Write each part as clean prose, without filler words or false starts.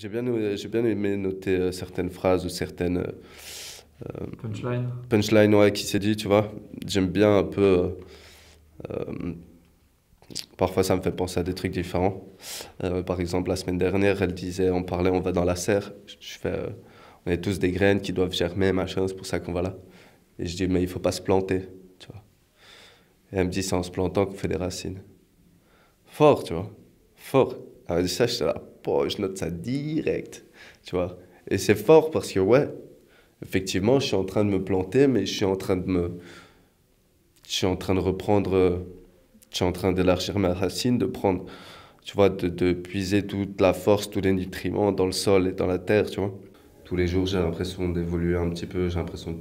j'ai bien aimé noter certaines phrases ou certaines Punchline. punchlines ouais, qui s'est dit, tu vois. J'aime bien un peu. Euh, Parfois, ça me fait penser à des trucs différents. Par exemple, la semaine dernière, elle disait, on parlait, on va dans la serre. Je fais, on est tous des graines qui doivent germer, machin, c'est pour ça qu'on va là. Et je dis, mais il faut pas se planter, tu vois. Et elle me dit, c'est en se plantant qu'on fait des racines. Fort, tu vois. Fort. Alors, ça, je suis là, oh, je note ça direct, tu vois. Et c'est fort parce que, ouais, effectivement, je suis en train de me planter, mais je suis en train de reprendre, je suis en train d'élargir ma racine, de prendre, tu vois, de puiser toute la force, tous les nutriments dans le sol et dans la terre, tu vois. Tous les jours, j'ai l'impression d'évoluer un petit peu, j'ai l'impression de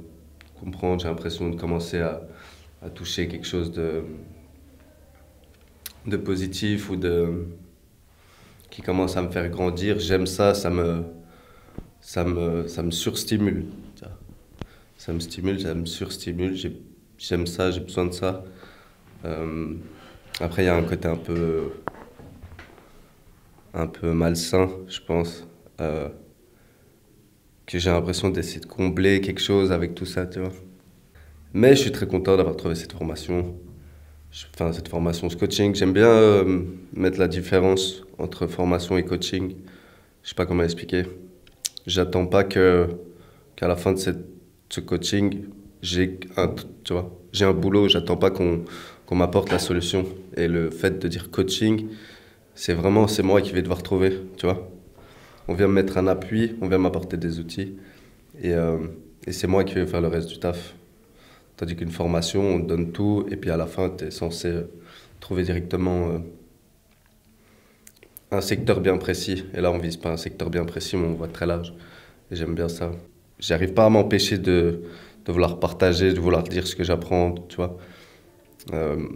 comprendre, j'ai l'impression de commencer à toucher quelque chose de positif ou qui commence à me faire grandir. J'aime ça, ça me surstimule. Tu vois. Ça me stimule, ça me surstimule, j'aime ça, j'ai besoin de ça. Euh, Après, il y a un côté un peu malsain, je pense, euh, que j'ai l'impression d'essayer de combler quelque chose avec tout ça, tu vois. Mais je suis très content d'avoir trouvé cette formation. Enfin, cette formation, ce coaching. J'aime bien mettre la différence entre formation et coaching. Je sais pas comment expliquer. J'attends pas qu'à la fin de ce coaching, tu vois, j'ai un boulot. J'attends pas qu'on m'apporte la solution. Et le fait de dire coaching, c'est moi qui vais devoir trouver, tu vois. On vient me mettre un appui, on vient m'apporter des outils. Et, euh, et c'est moi qui vais faire le reste du taf. Tandis qu'une formation, on te donne tout, et puis à la fin, tu es censé trouver directement un secteur bien précis. Et là, on vise pas un secteur bien précis, mais on voit très large. Et j'aime bien ça. J'arrive pas à m'empêcher de vouloir partager, de vouloir dire ce que j'apprends, tu vois. Euh,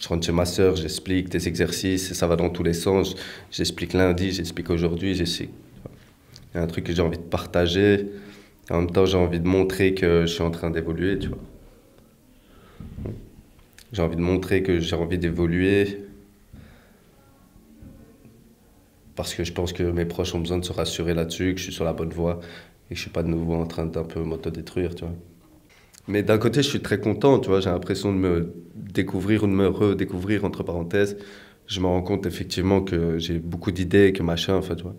je rentre chez ma sœur, j'explique des exercices, et ça va dans tous les sens. J'explique lundi, j'explique aujourd'hui, j'explique. Il y a un truc que j'ai envie de partager. En même temps, j'ai envie de montrer que je suis en train d'évoluer, tu vois. J'ai envie de montrer que j'ai envie d'évoluer parce que je pense que mes proches ont besoin de se rassurer là-dessus, que je suis sur la bonne voie et que je suis pas de nouveau en train d'un peu m'autodétruire, tu vois. Mais d'un côté, je suis très content, tu vois, j'ai l'impression de me découvrir ou de me redécouvrir, entre parenthèses. Je me rends compte effectivement que j'ai beaucoup d'idées, que machin, enfin, tu vois,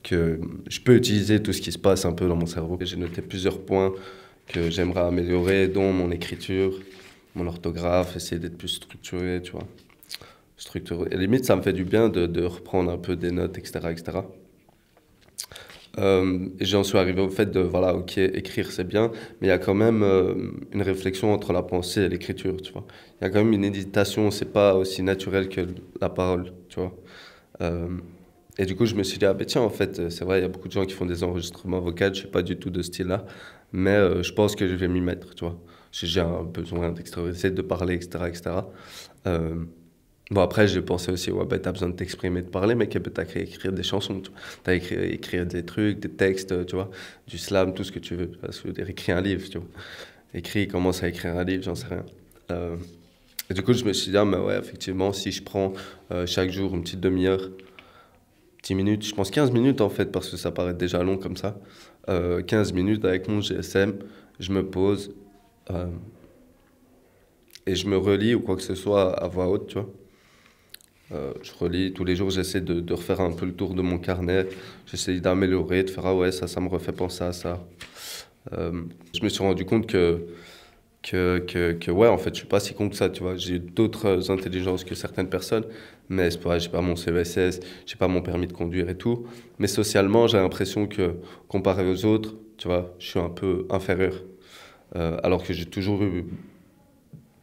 que je peux utiliser tout ce qui se passe un peu dans mon cerveau. J'ai noté plusieurs points que j'aimerais améliorer, dont mon écriture, mon orthographe, essayer d'être plus structuré, tu vois. Structuré. Et limite, ça me fait du bien de reprendre un peu des notes, etc., etc. Et j'en suis arrivé au fait de, voilà, ok, écrire c'est bien, mais il y a quand même une réflexion entre la pensée et l'écriture, tu vois. Il y a quand même une hésitation, c'est pas aussi naturel que la parole, tu vois. Euh, et du coup, je me suis dit, ah ben tiens, en fait, c'est vrai, il y a beaucoup de gens qui font des enregistrements vocaux, je suis pas du tout de ce style-là, mais je pense que je vais m'y mettre, tu vois. J'ai un besoin d'extérioriser, de parler, etc., etc. Euh, Bon, après, j'ai pensé aussi, ouais, ben, t'as besoin de t'exprimer, de parler, mais t'as qu'à écrire des chansons, tu vois. T'as écrire des trucs, des textes, tu vois, du slam, tout ce que tu veux. Parce que écris un livre, tu vois. Écris, commence à écrire un livre, j'en sais rien. Euh, et du coup, je me suis dit, ah, mais ouais, effectivement, si je prends chaque jour une petite demi-heure, 10 minutes, je pense 15 minutes en fait, parce que ça paraît déjà long comme ça, 15 minutes avec mon GSM, je me pose euh, et je me relis ou quoi que ce soit à voix haute, tu vois. Je relis tous les jours, j'essaie de refaire un peu le tour de mon carnet, j'essaie d'améliorer, de faire ah ouais, ça me refait penser à ça. Je me suis rendu compte que ouais, en fait, je suis pas si con que ça, tu vois. J'ai d'autres intelligences que certaines personnes, mais c'est pas, j'ai pas mon CESS, j'ai pas mon permis de conduire et tout. Mais socialement, j'ai l'impression que comparé aux autres, tu vois, je suis un peu inférieur. Alors que j'ai toujours eu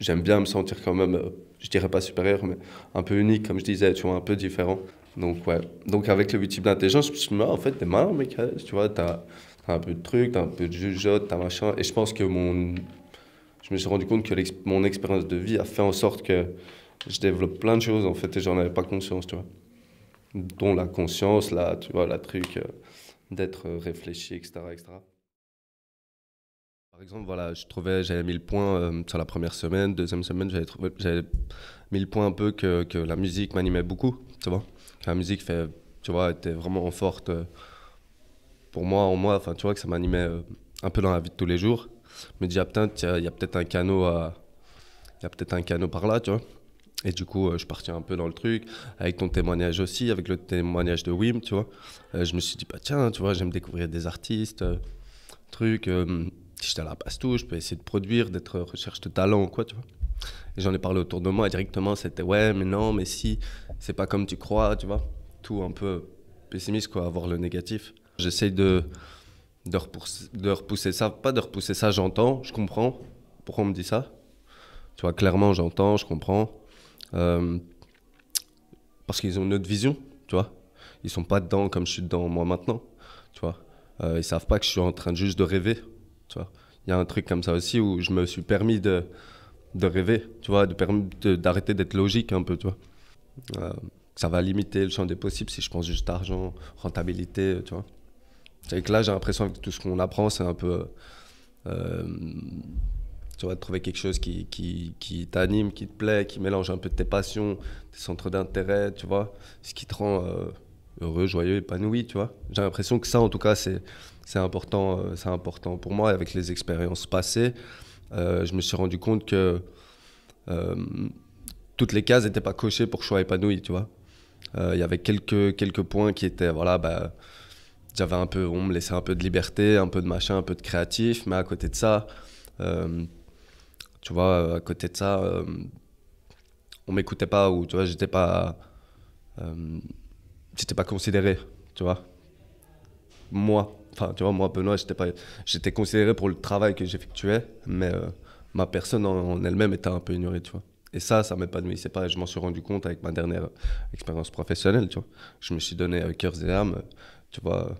j'aime bien me sentir quand même, je dirais pas supérieur, mais un peu unique, comme je disais, tu vois, un peu différent. Donc, ouais. Donc, avec le type d'intelligence, je me suis dit, ah, en fait, t'es malin, mec, hein, tu vois, t'as un peu de trucs, t'as un peu de jugeote, t'as machin. Et je pense que je me suis rendu compte que mon expérience de vie a fait en sorte que je développe plein de choses, en fait, et j'en avais pas conscience, tu vois. Dont la conscience, là, tu vois, la truc d'être réfléchi, etc., etc. Par exemple, voilà, j'avais mis le point sur la première semaine, deuxième semaine, j'avais mis le point un peu que la musique m'animait beaucoup, tu vois. Que la musique fait tu vois, était vraiment forte pour moi, en moi, enfin, tu vois, que ça m'animait un peu dans la vie de tous les jours. Je me dis, ah putain, il y a peut-être un canot il y a peut-être un canot par là, tu vois. Et du coup, je partais un peu dans le truc, avec ton témoignage aussi, avec le témoignage de Wim, tu vois. Je me suis dit, bah tiens, tu vois, j'aime découvrir des artistes, trucs. Si j'étais à la Pasto, je peux essayer de produire, d'être recherche de talent, quoi, tu vois. Et j'en ai parlé autour de moi, et directement, c'était, ouais, mais non, mais si, c'est pas comme tu crois, tu vois. Tout un peu pessimiste, quoi, avoir le négatif. J'essaye de repousser ça, pas de repousser ça, j'entends, je comprends pourquoi on me dit ça. Tu vois, clairement, j'entends, je comprends. Euh, Parce qu'ils ont une autre vision, tu vois. Ils sont pas dedans comme je suis dedans moi maintenant, tu vois. Ils savent pas que je suis en train juste de rêver, tu vois. Il y a un truc comme ça aussi où je me suis permis de rêver, tu vois, d'arrêter d'être logique un peu, tu vois. Euh, Ça va limiter le champ des possibles si je pense juste argent, rentabilité, tu vois. C'est que là, j'ai l'impression que tout ce qu'on apprend, c'est un peu, euh, tu vois, de trouver quelque chose qui t'anime, qui te plaît, qui mélange un peu de tes passions, tes centres d'intérêt, tu vois, ce qui te rend heureux, joyeux, épanoui, tu vois. J'ai l'impression que ça, en tout cas, c'est important pour moi. Et avec les expériences passées, je me suis rendu compte que euh, toutes les cases n'étaient pas cochées pour que je sois épanoui, tu vois. Il y avait quelques points qui étaient, voilà, bah, on me laissait un peu de liberté, un peu de machin, un peu de créatif, mais à côté de ça, euh, tu vois, à côté de ça, on m'écoutait pas ou tu vois, euh, j'étais pas considéré, tu vois. Moi, enfin, tu vois, moi, Benoît, j'étais considéré pour le travail que j'effectuais, mais ma personne en elle-même était un peu ignorée, tu vois. Et ça m'épanouissait pas. Je m'en suis rendu compte avec ma dernière expérience professionnelle, tu vois. Je me suis donné cœur et âme, tu vois.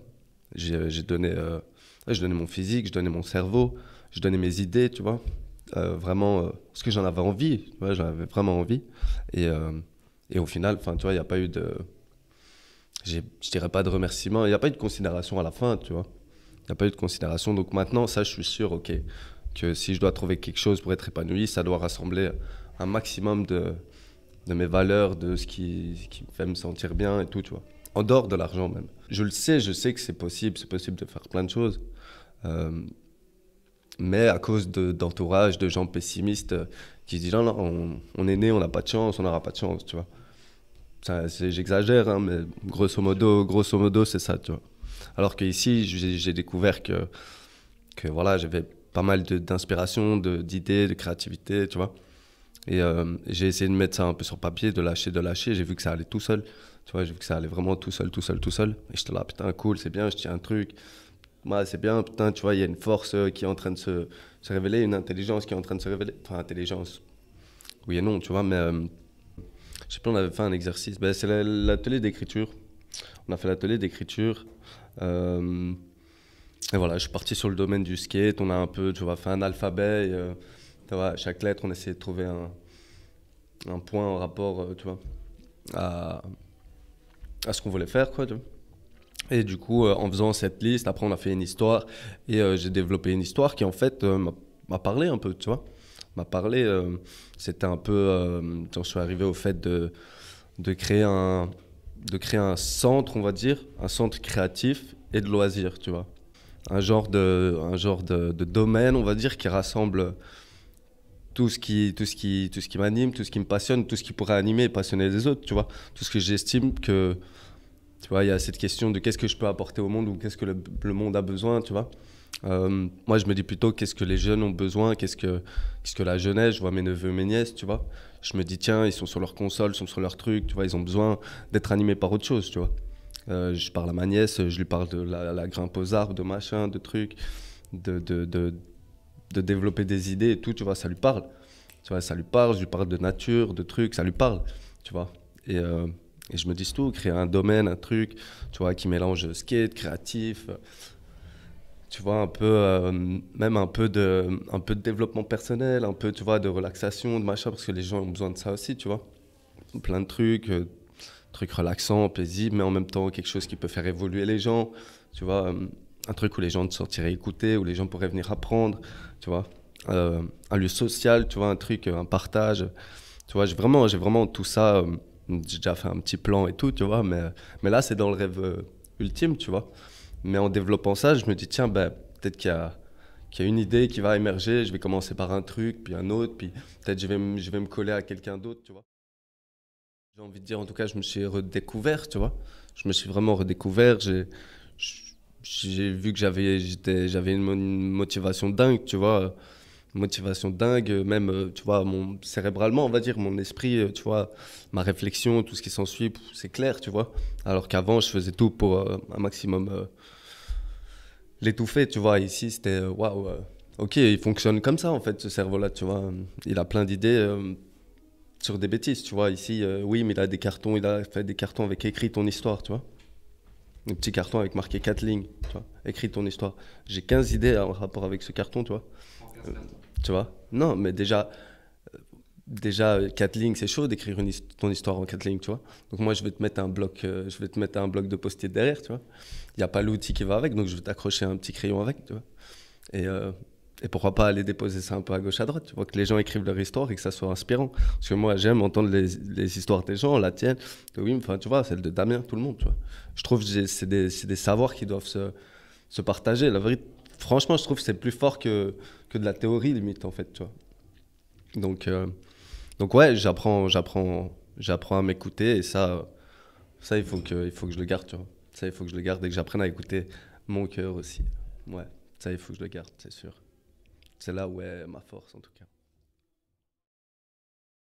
J'ai donné, je donnais mon physique, je donnais mon cerveau, je donnais mes idées, tu vois. Vraiment, parce que j'en avais envie, tu vois, j'en avais vraiment envie. Et, euh, et au final, enfin, tu vois, il n'y a pas eu je dirais pas de remerciement, il n'y a pas eu de considération à la fin, tu vois. Il n'y a pas eu de considération. Donc maintenant, ça, je suis sûr, ok, que si je dois trouver quelque chose pour être épanoui, ça doit rassembler un maximum de mes valeurs, de ce qui me fait me sentir bien et tout, tu vois. En dehors de l'argent même. Je sais que c'est possible de faire plein de choses. Euh, mais à cause d'entourage, de gens pessimistes qui se disent non, non, on est né, on n'a pas de chance, on n'aura pas de chance, tu vois. J'exagère, hein, mais grosso modo, c'est ça, tu vois. Alors qu'ici, j'ai découvert que voilà, j'avais pas mal d'inspiration, d'idées, de créativité, tu vois. Et j'ai essayé de mettre ça un peu sur papier, de lâcher. J'ai vu que ça allait tout seul. Tu vois, j'ai vu que ça allait vraiment tout seul, tout seul, tout seul. Et j'étais là, putain, cool, c'est bien, je tiens un truc. Ouais, c'est bien, putain, tu vois, il y a une force qui est en train de se révéler, une intelligence qui est en train de se révéler. Enfin, intelligence, oui et non, tu vois, mais je sais pas, on avait fait un exercice. Ben, c'est l'atelier d'écriture. On a fait l'atelier d'écriture. Euh, et voilà, je suis parti sur le domaine du skate. On a un peu, tu vois, fait un alphabet. Et, tu vois, chaque lettre, on essayait de trouver un point en rapport, tu vois, à, à ce qu'on voulait faire, quoi, tu vois. Et du coup, en faisant cette liste, après, on a fait une histoire. Et j'ai développé une histoire qui, en fait, m'a parlé un peu, tu vois. M'a parlé. C'était un peu. Quand je suis arrivé au fait de créer de créer un centre, on va dire, un centre créatif et de loisirs, tu vois. Un genre de domaine, on va dire, qui rassemble tout ce qui m'anime, tout ce qui me passionne, tout ce qui pourrait animer et passionner les autres, tu vois. Tout ce que j'estime que, tu vois, il y a cette question de qu'est-ce que je peux apporter au monde ou qu'est-ce que le monde a besoin, tu vois. Moi, je me dis plutôt qu'est-ce que les jeunes ont besoin, qu'est-ce que la jeunesse, je vois mes neveux, mes nièces, tu vois. Je me dis, tiens, ils sont sur leur console, ils sont sur leur truc, tu vois, ils ont besoin d'être animés par autre chose, tu vois. Je parle à ma nièce, je lui parle de la grimpe aux arbres, de machin, de trucs, de, de, de, de développer des idées et tout, tu vois, ça lui parle. Tu vois, ça lui parle, je lui parle de nature, de trucs, ça lui parle, tu vois. Et je me dis tout, créer un domaine, un truc, tu vois, qui mélange skate, créatif, tu vois, un peu, même un peu de développement personnel, un peu, tu vois, de relaxation, de machin, parce que les gens ont besoin de ça aussi, tu vois. Plein de trucs, trucs relaxants, paisibles, mais en même temps quelque chose qui peut faire évoluer les gens, tu vois. Un truc où les gens te sortiraient écouter, où les gens pourraient venir apprendre, tu vois. Un lieu social, tu vois, un truc, un partage. Tu vois, j'ai vraiment tout ça J'ai déjà fait un petit plan et tout, tu vois. Mais là, c'est dans le rêve ultime, tu vois. Mais en développant ça, je me dis, tiens, ben, peut-être qu'il y a une idée qui va émerger. Je vais commencer par un truc, puis un autre, puis peut-être je vais me coller à quelqu'un d'autre, tu vois. J'ai envie de dire, en tout cas, je me suis redécouvert, tu vois. Je me suis vraiment redécouvert. J'ai vu que j'avais une motivation dingue, tu vois. Motivation dingue, même, tu vois, cérébralement, on va dire, mon esprit, tu vois, ma réflexion, tout ce qui s'ensuit, c'est clair, tu vois. Alors qu'avant, je faisais tout pour un maximum l'étouffer, tu vois. Ici, c'était, waouh, ok, il fonctionne comme ça, en fait, ce cerveau-là, tu vois. Il a plein d'idées sur des bêtises, tu vois. Ici, oui, mais il a des cartons, il a fait des cartons avec écrit ton histoire, tu vois. Un petit carton avec marqué 4 lignes, tu vois. Écrit ton histoire. J'ai 15 idées en rapport avec ce carton, tu vois. Euh, Tu vois? Non, mais déjà 4 lignes, c'est chaud d'écrire ton histoire en 4 lignes, tu vois. Donc moi, je vais te mettre un bloc de post-it derrière, tu vois. Il n'y a pas l'outil qui va avec, donc je vais t'accrocher un petit crayon avec, tu vois. Et, euh, et pourquoi pas aller déposer ça un peu à gauche, à droite, tu vois, que les gens écrivent leur histoire et que ça soit inspirant. Parce que moi, j'aime entendre les histoires des gens, la tienne, de Wim, enfin, tu vois, celle de Damien, tout le monde, tu vois. Je trouve que c'est des savoirs qui doivent se partager. La vérité, franchement, je trouve que c'est plus fort que de la théorie, limite, en fait, tu vois. Donc, euh, donc ouais, j'apprends à m'écouter et ça il faut que je le garde, tu vois. Ça, il faut que je le garde et que j'apprenne à écouter mon cœur aussi. Ouais, ça, il faut que je le garde, c'est sûr. C'est là où est ma force, en tout cas.